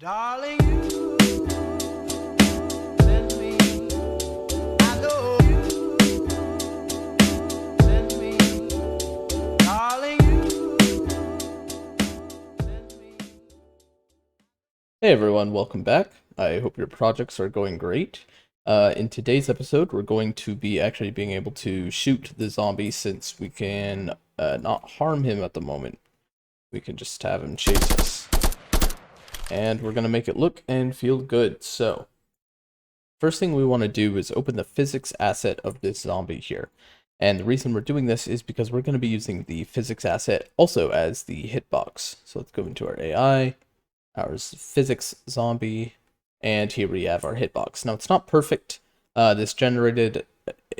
Darling, you send me, I know you send me, darling, you send me. Hey everyone, welcome back. I hope your projects are going great. In today's episode, we're going to be actually being able to shoot the zombie since we can not harm him at the moment. We can just have him chase us. And we're going to make it look and feel good. So, first thing we want to do is open the physics asset of this zombie here. And the reason we're doing this is because we're going to be using the physics asset also as the hitbox. So let's go into our AI. Our physics zombie, and here we have our hitbox. Now it's not perfect. This generated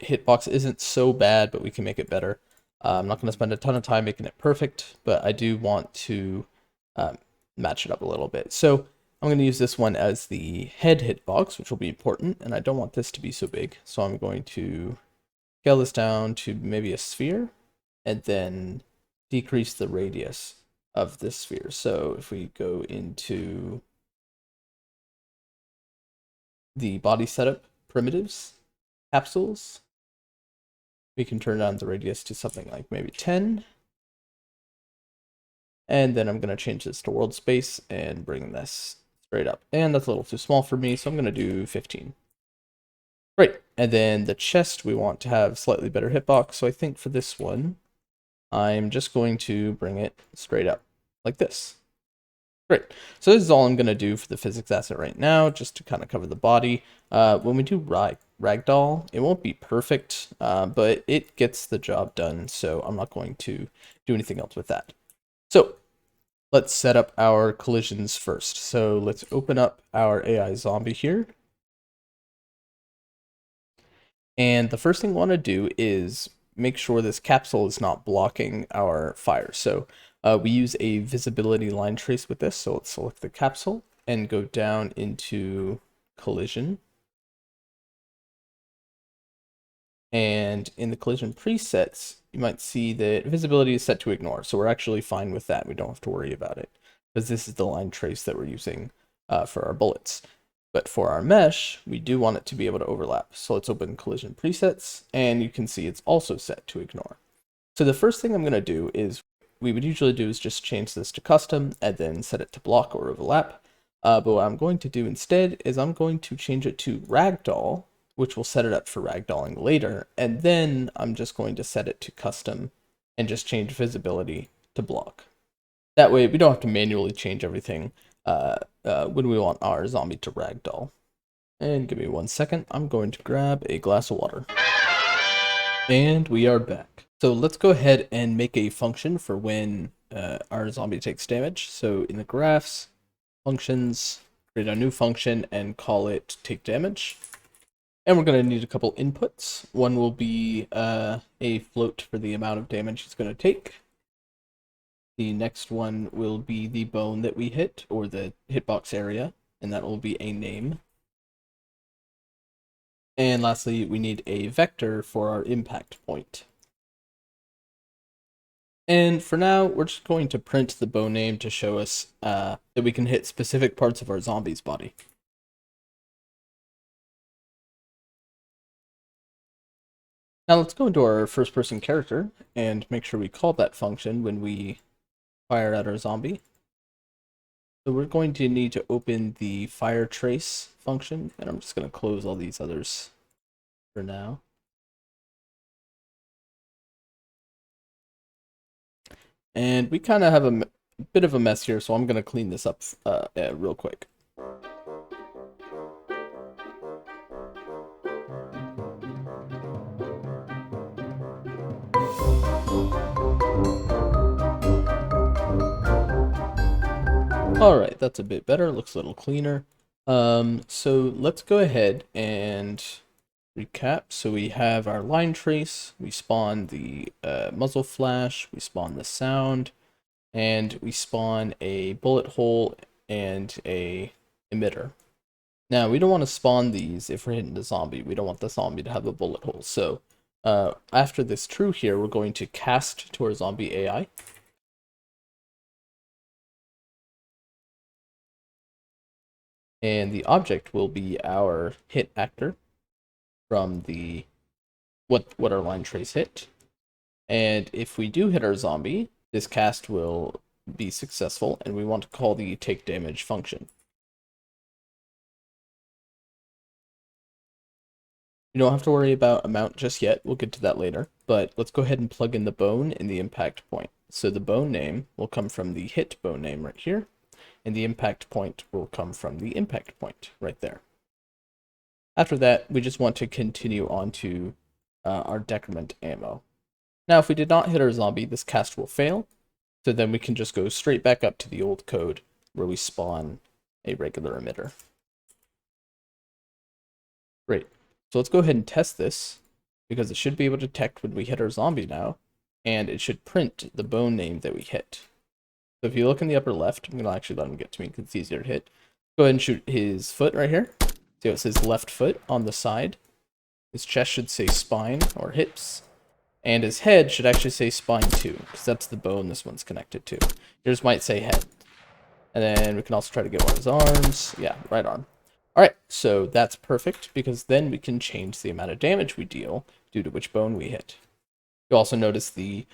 hitbox isn't so bad, but we can make it better. I'm not going to spend a ton of time making it perfect, but I do want to match it up a little bit. So I'm going to use this one as the head hitbox, which will be important, and I don't want this to be so big. So I'm going to scale this down to maybe a sphere, and then decrease the radius of this sphere. So if we go into the body setup primitives, capsules, we can turn down the radius to something like maybe 10. And then I'm going to change this to world space and bring this straight up. And that's a little too small for me, so I'm going to do 15. Great. And then the chest, we want to have slightly better hitbox. So I think for this one, I'm just going to bring it straight up like this. Great. So this is all I'm going to do for the physics asset right now, just to kind of cover the body. When we do Ragdoll, it won't be perfect, but it gets the job done, so I'm not going to do anything else with that. So let's set up our collisions first. So let's open up our AI zombie here. And the first thing we want to do is make sure this capsule is not blocking our fire. So we use a visibility line trace with this. So let's select the capsule and go down into collision. And in the collision presets, you might see that visibility is set to ignore. So we're actually fine with that. We don't have to worry about it because this is the line trace that we're using for our bullets. But for our mesh, we do want it to be able to overlap. So let's open collision presets, and you can see it's also set to ignore. So the first thing I'm going to do is, we would usually do is just change this to custom and then set it to block or overlap. But what I'm going to do instead is I'm going to change it to ragdoll, which will set it up for ragdolling later. And then I'm just going to set it to custom and just change visibility to block. That way we don't have to manually change everything when we want our zombie to ragdoll. And give me 1 second, I'm going to grab a glass of water. And we are back. So let's go ahead and make a function for when our zombie takes damage. So in the graphs, functions, create a new function and call it take damage. And we're going to need a couple inputs. One will be a float for the amount of damage he's going to take. The next one will be the bone that we hit, or the hitbox area, and that will be a name. And lastly, we need a vector for our impact point. And for now, we're just going to print the bone name to show us that we can hit specific parts of our zombie's body. Now let's go into our first-person character and make sure we call that function when we fire at our zombie. So we're going to need to open the fire trace function, and I'm just going to close all these others for now. And we kind of have a bit of a mess here, so I'm going to clean this up real quick. Alright, that's a bit better, looks a little cleaner. So let's go ahead and recap. So we have our line trace, we spawn the muzzle flash, we spawn the sound, and we spawn a bullet hole and a emitter. Now we don't want to spawn these if we're hitting the zombie. We don't want the zombie to have a bullet hole. So after this true here, we're going to cast to our zombie AI. And the object will be our hit actor from the what our line trace hit. And if we do hit our zombie, this cast will be successful, and we want to call the take damage function. You don't have to worry about amount just yet, we'll get to that later, but let's go ahead and plug in the bone in the impact point. So the bone name will come from the hit bone name right here, and the impact point will come from the impact point right there. After that, we just want to continue on to our decrement ammo. Now, if we did not hit our zombie, this cast will fail, so then we can just go straight back up to the old code where we spawn a regular emitter. Great. So let's go ahead and test this, because it should be able to detect when we hit our zombie now, and it should print the bone name that we hit. So if you look in the upper left, I'm going to actually let him get to me because it's easier to hit. Go ahead and shoot his foot right here. See how it says left foot on the side? His chest should say spine or hips. And his head should actually say spine too, because that's the bone this one's connected to. Yours might say head. And then we can also try to get one of his arms. Yeah, right arm. Alright, so that's perfect, because then we can change the amount of damage we deal due to which bone we hit. You'll also notice the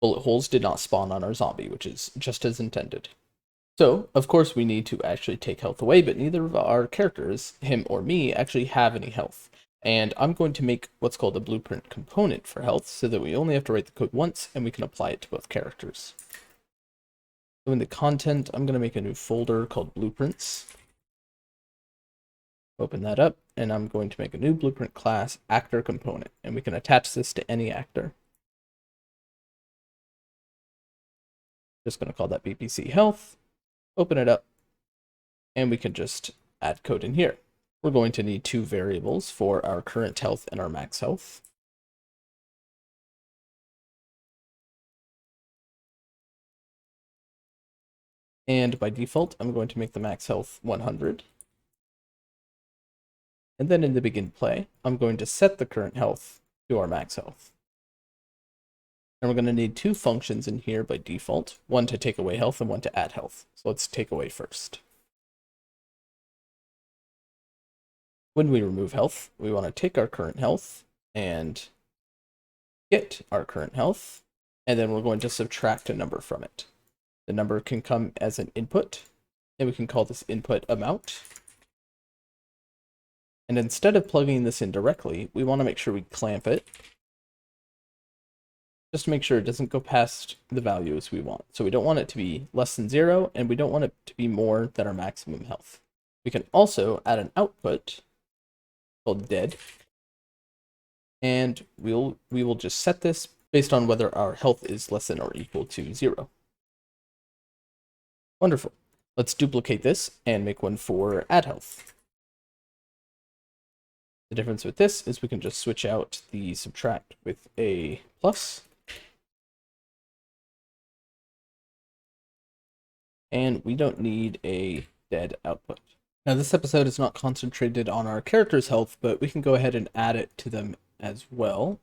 bullet holes did not spawn on our zombie, which is just as intended. So, of course, we need to actually take health away, but neither of our characters, him or me, actually have any health. And I'm going to make what's called a blueprint component for health, so that we only have to write the code once, and we can apply it to both characters. So in the content, I'm going to make a new folder called blueprints. Open that up, and I'm going to make a new blueprint class actor component, and we can attach this to any actor. Just going to call that BPC health, open it up, and we can just add code in here. We're going to need two variables for our current health and our max health. And by default, I'm going to make the max health 100. And then in the begin play, I'm going to set the current health to our max health. And we're going to need two functions in here by default, one to take away health and one to add health. So let's take away first. When we remove health, we want to take our current health and get our current health, and then we're going to subtract a number from it. The number can come as an input, and we can call this input amount. And instead of plugging this in directly, we want to make sure we clamp it, just to make sure it doesn't go past the values we want. So we don't want it to be less than 0, and we don't want it to be more than our maximum health. We can also add an output called dead, and we will just set this based on whether our health is less than or equal to 0. Wonderful. Let's duplicate this and make one for add health. The difference with this is we can just switch out the subtract with a plus. And we don't need a dead output. Now this episode is not concentrated on our character's health, but we can go ahead and add it to them as well.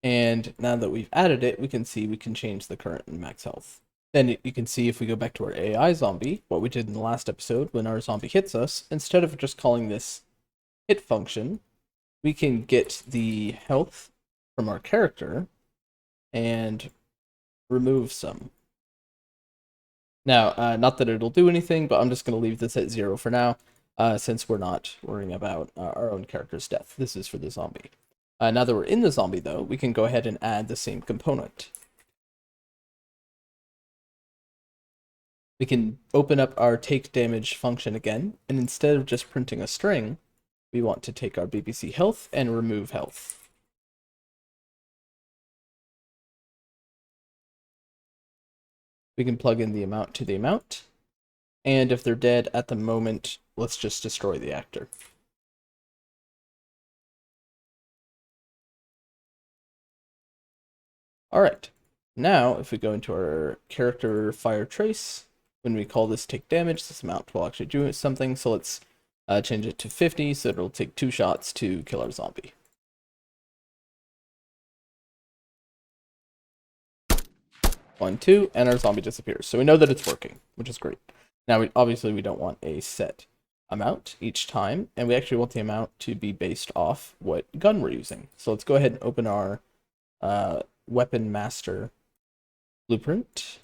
And now that we've added it, we can see we can change the current and max health. Then you can see if we go back to our AI zombie, what we did in the last episode when our zombie hits us, instead of just calling this hit function, we can get the health from our character and remove some. Now, not that it'll do anything, but I'm just going to leave this at 0 for now, since we're not worrying about our own character's death. This is for the zombie. Now that we're in the zombie, though, we can go ahead and add the same component. We can open up our take damage function again, and instead of just printing a string, we want to take our BBC health and remove health. We can plug in the amount to the amount, and if they're dead at the moment, let's just destroy the actor. Alright, now if we go into our character fire trace, when we call this take damage, this amount will actually do something, so let's change it to 50, so it'll take 2 shots to kill our zombie. 1, 2, and our zombie disappears. So we know that it's working, which is great. Now, obviously, we don't want a set amount each time, and we actually want the amount to be based off what gun we're using. So let's go ahead and open our weapon master blueprint.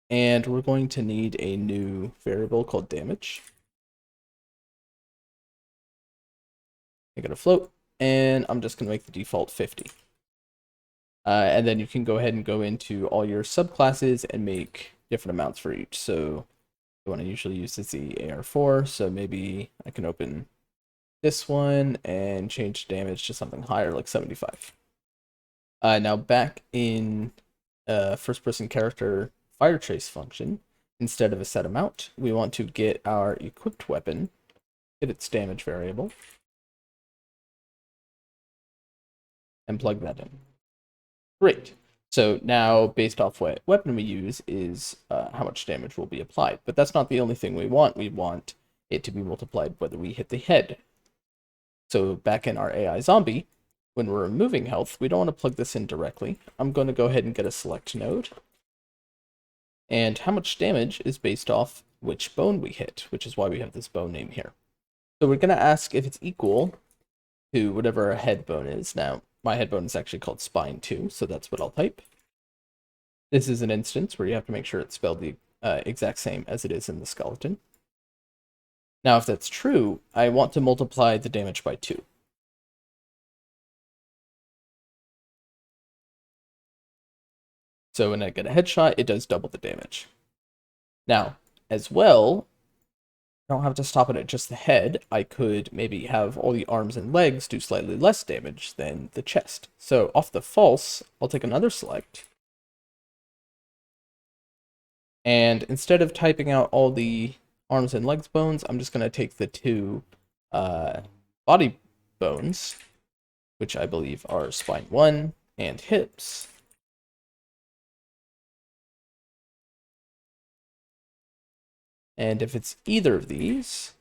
And we're going to need a new variable called damage. Make it a float, and I'm just going to make the default 50. And then you can go ahead and go into all your subclasses and make different amounts for each. So the one I usually use is the AR4, so maybe I can open this one and change damage to something higher, like 75. Now back in first-person character fire trace function, instead of a set amount, we want to get our equipped weapon, get its damage variable, and plug that in. Great. So now, based off what weapon we use, is how much damage will be applied. But that's not the only thing we want. We want it to be multiplied whether we hit the head. So back in our AI zombie, when we're removing health, we don't want to plug this in directly. I'm going to go ahead and get a select node. And how much damage is based off which bone we hit, which is why we have this bone name here. So we're going to ask if it's equal to whatever our head bone is. Now, my head bone is actually called spine 2, so that's what I'll type. This is an instance where you have to make sure it's spelled the exact same as it is in the skeleton. Now, if that's true, I want to multiply the damage by 2. So when I get a headshot, it does double the damage. Now, as well, I don't have to stop it at just the head. I could maybe have all the arms and legs do slightly less damage than the chest. So off the false, I'll take another select. And instead of typing out all the arms and legs bones, I'm just going to take the 2 body bones, which I believe are spine 1 and hips. And if it's either of these,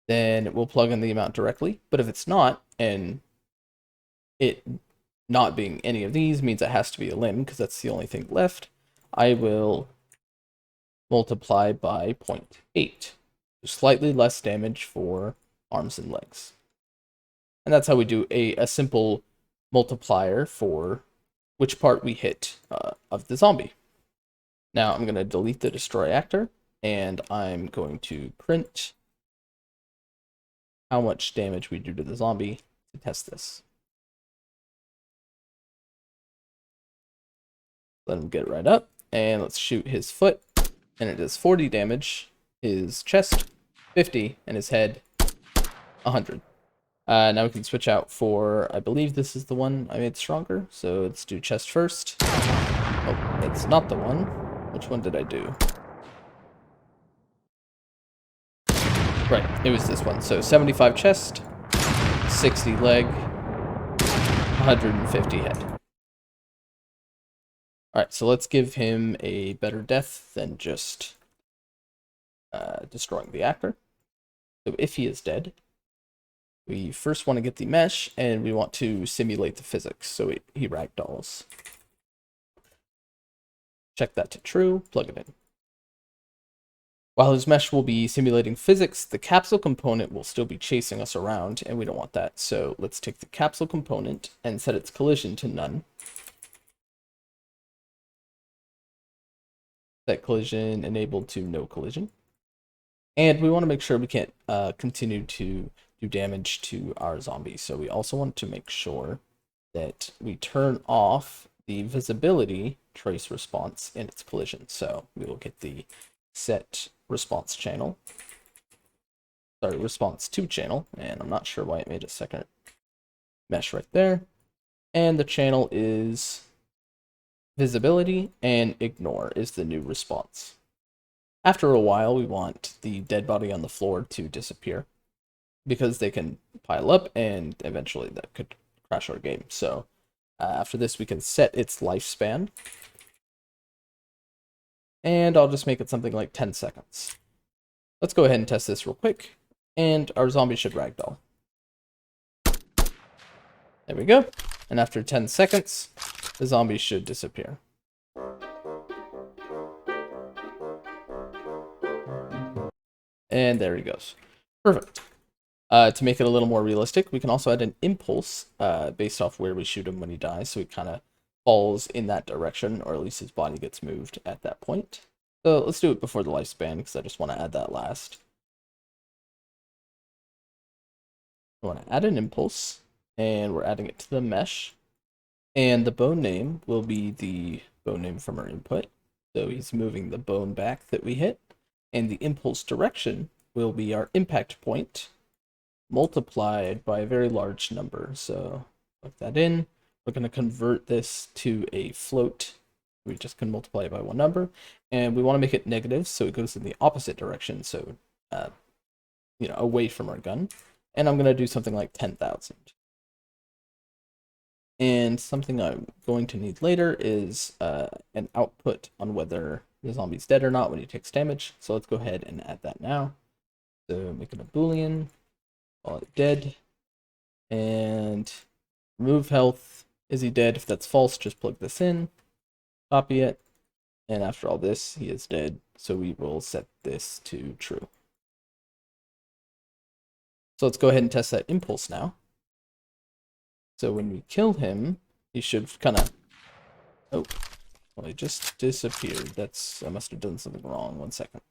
then we'll plug in the amount directly. But if it's not, and it not being any of these means it has to be a limb, because that's the only thing left, I will multiply by 0.8. Slightly less damage for arms and legs. And that's how we do a simple multiplier for which part we hit of the zombie. Now I'm going to delete the destroy actor, and I'm going to print how much damage we do to the zombie to test this. Let him get right up, and let's shoot his foot, and it does 40 damage, his chest 50, and his head 100. Now we can switch out for, I believe this is the one I made stronger, so let's do chest first. Oh, it's not the one. Which one did I do? Right, it was this one. So 75 chest, 60 leg, 150 head. Alright, so let's give him a better death than just destroying the actor. So if he is dead, we first want to get the mesh, and we want to simulate the physics, so he ragdolls. Check that to true, plug it in. While his mesh will be simulating physics, the capsule component will still be chasing us around, and we don't want that. So let's take the capsule component and set its collision to none. Set collision enabled to no collision. And we want to make sure we can't continue to do damage to our zombies. So we also want to make sure that we turn off the visibility trace response in its collision. So we will get the set response channel. Sorry, response to channel. And I'm not sure why it made a second mesh right there. And the channel is visibility, and ignore is the new response. After a while, we want the dead body on the floor to disappear, because they can pile up and eventually that could crash our game. So after this, we can set its lifespan. And I'll just make it something like 10 seconds. Let's go ahead and test this real quick. And our zombie should ragdoll. There we go. And after 10 seconds, the zombie should disappear. And there he goes. Perfect. To make it a little more realistic, we can also add an impulse based off where we shoot him when he dies, so he kind of falls in that direction, or at least his body gets moved at that point. So let's do it before the lifespan, because I just want to add that last. I want to add an impulse, and we're adding it to the mesh. And the bone name will be the bone name from our input. So he's moving the bone back that we hit. And the impulse direction will be our impact point multiplied by a very large number. So plug that in. We're going to convert this to a float. We just can multiply it by one number. And we want to make it negative, so it goes in the opposite direction. So, away from our gun. And I'm going to do something like 10,000. And something I'm going to need later is an output on whether the zombie's dead or not when he takes damage. So let's go ahead and add that now. So make it a Boolean, call it dead, and remove health. Is he dead? If that's false, just plug this in, copy it, and after all this, he is dead. So we will set this to true. So let's go ahead and test that impulse now. So when we kill him, he should kind of... Oh, well, he just disappeared. I must have done something wrong. 1 second.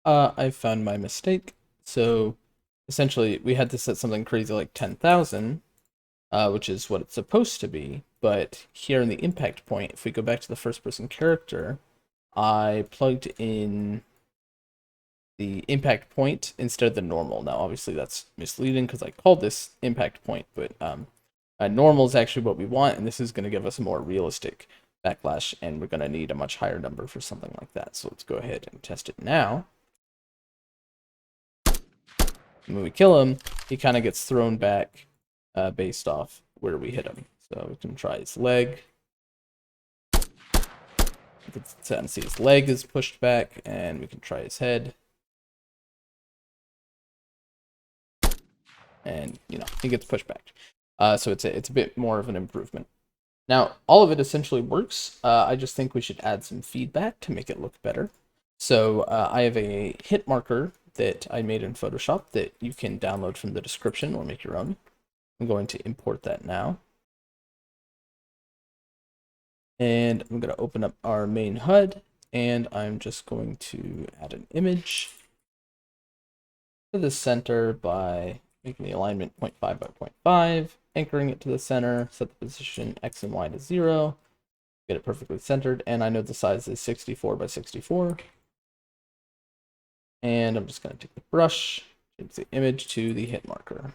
I found my mistake. So essentially, we had to set something crazy like 10,000, which is what it's supposed to be. But here in the impact point, if we go back to the first-person character, I plugged in the impact point instead of the normal. Now, obviously, that's misleading because I called this impact point, but normal is actually what we want, and this is going to give us a more realistic backlash, and we're going to need a much higher number for something like that. So let's go ahead and test it now. And when we kill him, he kind of gets thrown back based off where we hit him. So we can try his leg. You can see his leg is pushed back, and we can try his head. And, he gets pushed back. So it's a bit more of an improvement. Now, all of it essentially works. I just think we should add some feedback to make it look better. So I have a Hitmarker that I made in Photoshop that you can download from the description or make your own. I'm going to import that now. And I'm going to open up our main HUD, and I'm just going to add an image to the center by making the alignment 0.5 by 0.5, anchoring it to the center, set the position X and Y to 0, get it perfectly centered, and I know the size is 64 by 64. And I'm just going to take the brush, change the image to the hit marker.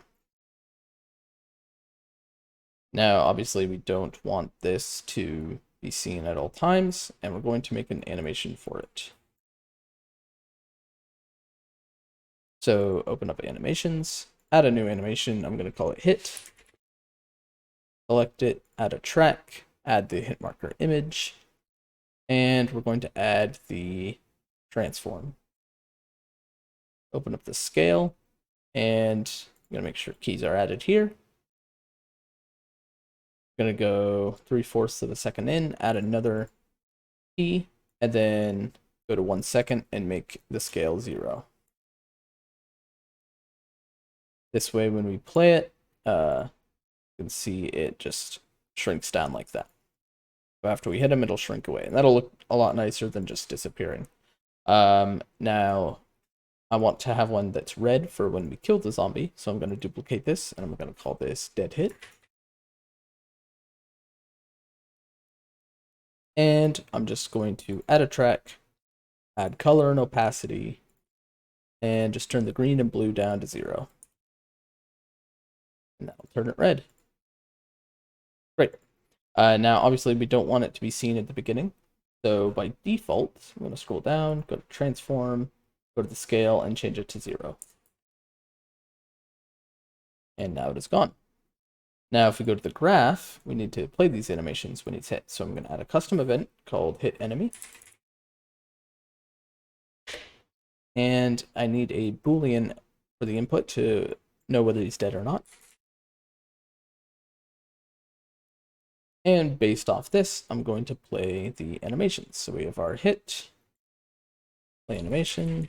Now, obviously, we don't want this to be seen at all times, and we're going to make an animation for it. So open up animations, add a new animation. I'm going to call it hit. Select it, add a track, add the hit marker image, and we're going to add the transform. Open up the scale, and I'm going to make sure keys are added here. I'm going to go 3/4 of a second in, add another key, and then go to 1 second and make the scale 0. This way, when we play it, you can see it just shrinks down like that. So after we hit him, it'll shrink away, and that'll look a lot nicer than just disappearing. Now, I want to have one that's red for when we kill the zombie, so I'm going to duplicate this, and I'm going to call this dead hit. And I'm just going to add a track, add color and opacity, and just turn the green and blue down to 0. And that'll turn it red. Great. Now, obviously, we don't want it to be seen at the beginning. So by default, I'm going to scroll down, go to transform, go to the scale, and change it to 0. And now it is gone. Now, if we go to the graph, we need to play these animations when it's hit. So I'm going to add a custom event called hit enemy. And I need a Boolean for the input to know whether he's dead or not. And based off this, I'm going to play the animations. So we have our hit, play animation,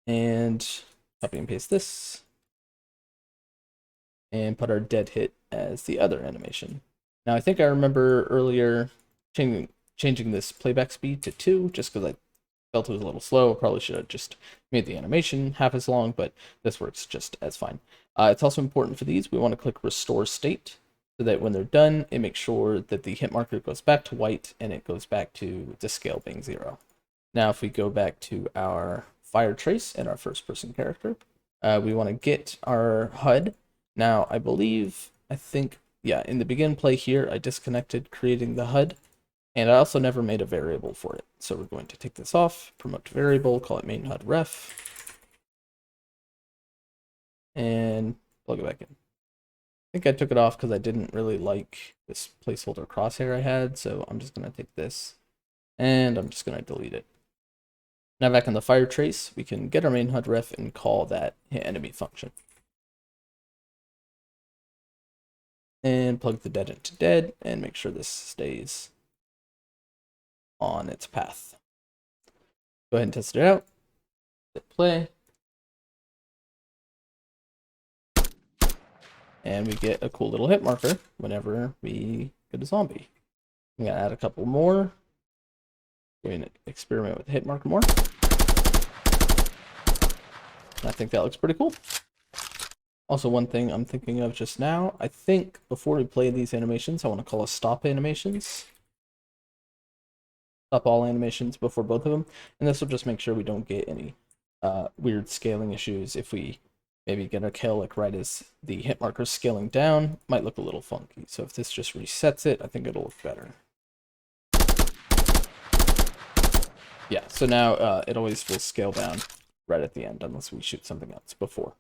and copy and paste this, and put our dead hit as the other animation. Now I think I remember earlier changing this playback speed to 2 just because I felt it was a little slow. I probably should have just made the animation half as long, but this works just as fine. It's also important for these, we want to click restore state so that when they're done, it makes sure that the hit marker goes back to white and it goes back to the scale being 0. Now if we go back to our fire trace and our first person character, we want to get our HUD. Now I think, yeah, in the begin play here, I disconnected creating the HUD. And I also never made a variable for it. So we're going to take this off, promote to variable, call it main HUD ref, and plug it back in. I think I took it off because I didn't really like this placeholder crosshair I had. So I'm just going to take this and I'm just going to delete it. Now back in the fire trace, we can get our main HUD ref and call that hit enemy function. And plug the dead into dead and make sure this stays on its path. Go ahead and test it out. Hit play. And we get a cool little hit marker whenever we get a zombie. I'm gonna add a couple more. We're gonna experiment with the hit marker more. And I think that looks pretty cool. Also, one thing I'm thinking of just now, I think before we play these animations, I want to call a stop animations. Stop all animations before both of them, and this will just make sure we don't get any weird scaling issues. If we maybe get a kill like right as the hit marker is scaling down, might look a little funky. So if this just resets it, I think it'll look better. Yeah, so now it always will scale down right at the end unless we shoot something else before.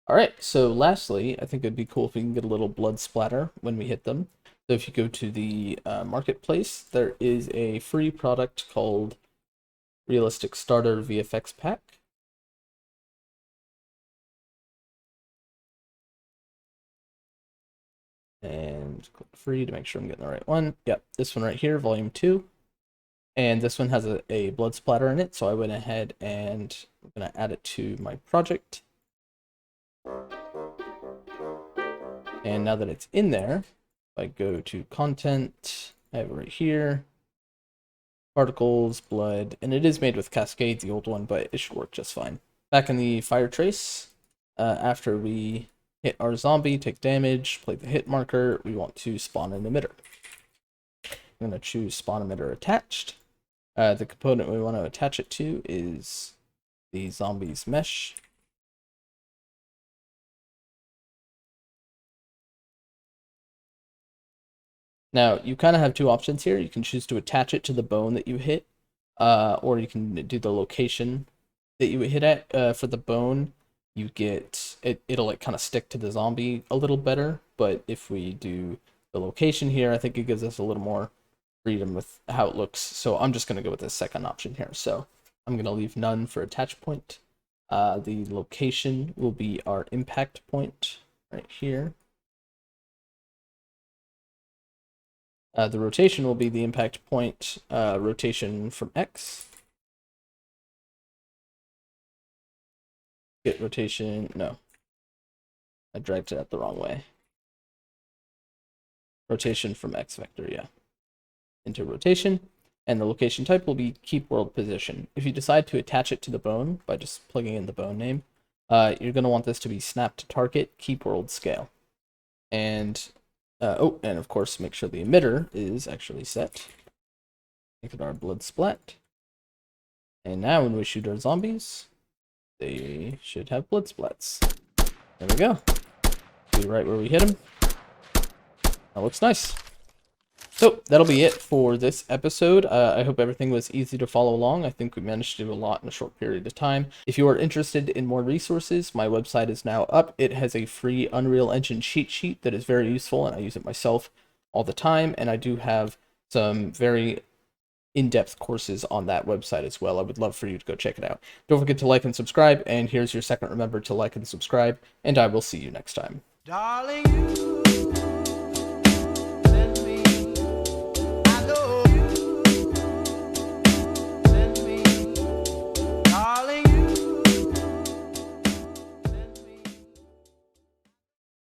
All right, so lastly, I think it'd be cool if we can get a little blood splatter when we hit them. So if you go to the marketplace, there is a free product called Realistic Starter VFX Pack. And click free to make sure I'm getting the right one. Yep, this one right here, volume 2. And this one has a blood splatter in it, so I went ahead and I'm gonna add it to my project. And now that it's in there, if I go to content, I have it right here, particles, blood, and it is made with Cascade, the old one, but it should work just fine. Back in the fire trace, after we hit our zombie, take damage, play the hit marker, we want to spawn an emitter. I'm going to choose spawn emitter attached. The component we want to attach it to is the zombie's mesh. Now, you kind of have two options here. You can choose to attach it to the bone that you hit, or you can do the location that you hit at. For the bone, you get it'll like kind of stick to the zombie a little better, but if we do the location here, I think it gives us a little more freedom with how it looks. So I'm just going to go with the second option here. So I'm going to leave none for attach point. The location will be our impact point right here. The rotation will be the impact point rotation from X. Get rotation, no. I dragged it out the wrong way. Rotation from X vector, yeah. Into rotation. And the location type will be keep world position. If you decide to attach it to the bone by just plugging in the bone name, you're going to want this to be snap to target, keep world scale. And and of course, make sure the emitter is actually set. Make it our blood splat. And now when we shoot our zombies, they should have blood splats. There we go. Be right where we hit them. That looks nice. So that'll be it for this episode. I hope everything was easy to follow along. I think we managed to do a lot in a short period of time. If you are interested in more resources, my website is now up. It has a free Unreal Engine cheat sheet that is very useful, and I use it myself all the time. And I do have some very in-depth courses on that website as well. I would love for you to go check it out. Don't forget to like and subscribe, and here's your second. Remember to like and subscribe, and I will see you next time. darling, you.